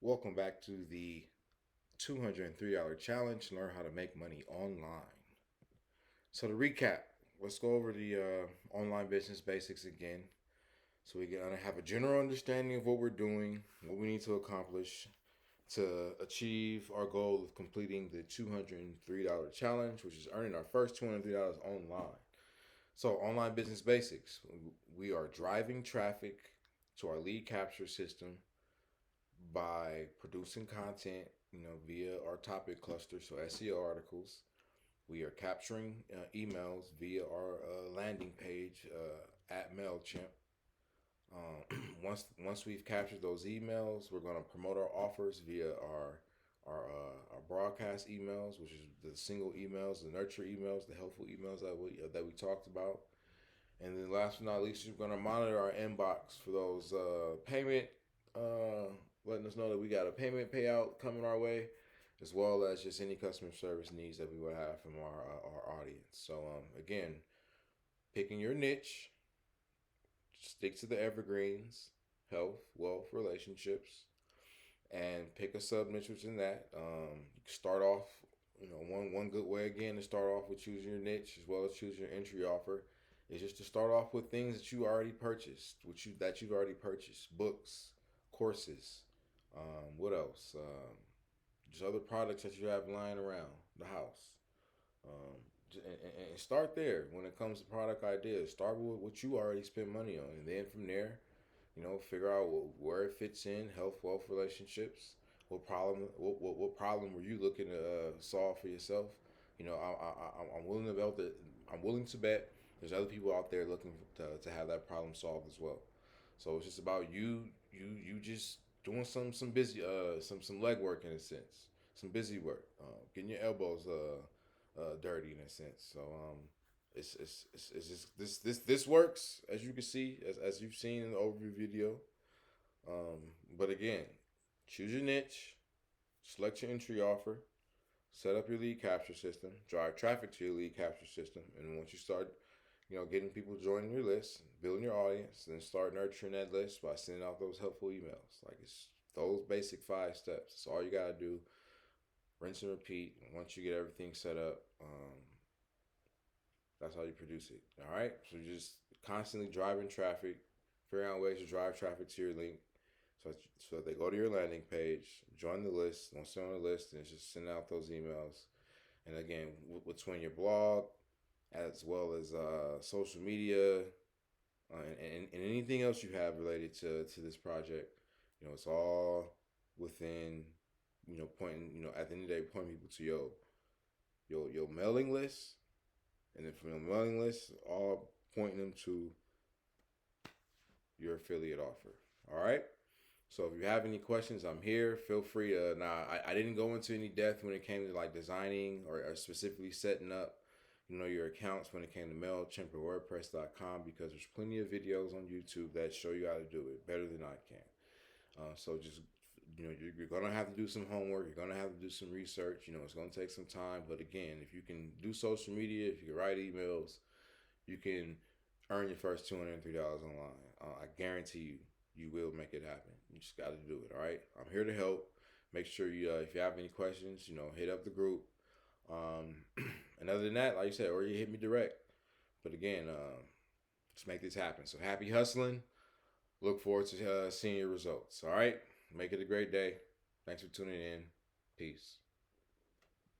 Welcome back to the $203 challenge. Learn how to make money online. So to recap, let's go over the online business basics again, so we can have a general understanding of what we're doing, what we need to accomplish to achieve our goal of completing the $203 challenge, which is earning our first $203 online. So online business basics: we are driving traffic to our lead capture system by producing content, via our topic cluster, so SEO articles. We are capturing emails via our landing page at Mailchimp. Once we've captured those emails, we're going to promote our offers via our broadcast emails, which is the single emails, the nurture emails, the helpful emails that we talked about. And then last but not least, we're going to monitor our inbox for those payment, uh, letting us know that we got a payment payout coming our way, as well as just any customer service needs that we would have from our audience. So again, picking your niche, stick to the evergreens: health, wealth, relationships, and pick a sub niche within that. Start off, one good way again to start off with choosing your niche as well as choosing your entry offer is just to start off with things that you already purchased, that you've already purchased: books, courses, what else? Just other products that you have lying around the house. Um, and start there when it comes to product ideas. Start with what you already spend money on, and then from there, figure out where it fits in: health, wealth, relationships. What problem were you looking to solve for yourself? I'm willing to bet that I'm willing to bet there's other people out there looking to have that problem solved as well. So it's just about you just doing some busy some leg work in a sense, some busy work, getting your elbows dirty in a sense. So it's just this works, as you can see, as you've seen in the overview video. But again, choose your niche, select your entry offer, set up your lead capture system, drive traffic to your lead capture system, and once you start, getting people joining your list, building your audience, then start nurturing that list by sending out those helpful emails. Like, it's those basic 5 steps. That's all you gotta do. Rinse and repeat. Once you get everything set up, that's how you produce it. All right. So just constantly driving traffic, figuring out ways to drive traffic to your link, so that they go to your landing page, join the list. Once they're on the list, and just send out those emails. And again, between your blog as well as social media, and anything else you have related to this project, it's all within, pointing, at the end of the day, pointing people to your mailing list, and then from the mailing list, all pointing them to your affiliate offer. All right. So if you have any questions, I'm here. Feel free to. Now, I didn't go into any depth when it came to like designing or specifically setting up, your accounts when it came to MailChimp or WordPress.com, because there's plenty of videos on YouTube that show you how to do it better than I can. So just, you're gonna have to do some homework. You're gonna have to do some research. It's gonna take some time. But again, if you can do social media, if you can write emails, you can earn your first $203 online. I guarantee you will make it happen. You just got to do it. All right. I'm here to help. Make sure you, if you have any questions, hit up the group. And other than that, like you said, or you hit me direct. But again, let's make this happen. So happy hustling. Look forward to seeing your results. All right. Make it a great day. Thanks for tuning in. Peace.